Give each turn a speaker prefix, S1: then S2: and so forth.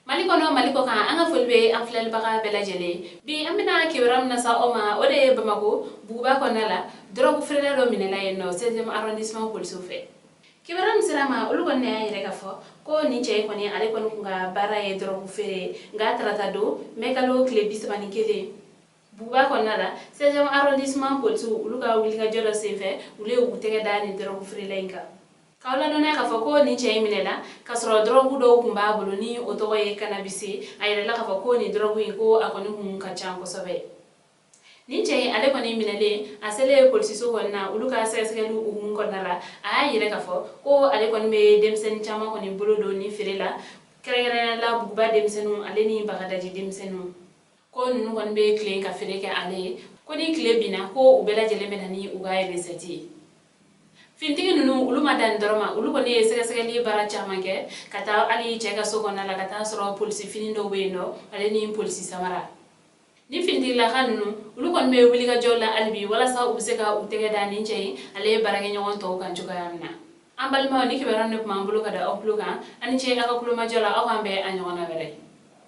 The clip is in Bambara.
S1: Maliko kan anga fulbe an filal baga bela jele bi amina kiram na sa oma ode bamako buba ko nala drogu frela do minela yenno 16e arrondissement police fe kibaram sirama ulugo ne ayire gafo ko ni cey ko ni ale ko nga bara e drogu fere nga trata do megalo klebis banikele buba ko nala 16e arrondissement police uluga wulga jodo sefe ule utege dani drogu frela inka kawla nona ka fako ni cey minela kasro drogu do kumba bulu ni otogo ye cannabis ayire la ka fako ni drogu ko akoni hum ka chanko sobe ni cey ale ko ni minele asele police so wonna uluka seselu umun ko nala ayire ka fo ko ale ko be demsen chama ko ni bulu do ni firila kere la buba demsenu ale ni bagadaji demsenu ko nu ko be clé ka fireke ale ko ni clé bina ko ubela jele menani ugaye reseti fintigi nunu uluma dan doroma ulu ko ne sega bara chama ke kata ali chega sogona la kata soro police finindo weno ale ni police samara ni fintigi la kanu ulu ko me wuli ga jolla albi wala sa ubsega utege dani chei ale barage nyon to kan chuka yamna ambal ma ni ke baranne mambulu kada opluga ani che aka kuluma jolla akambe anyona bere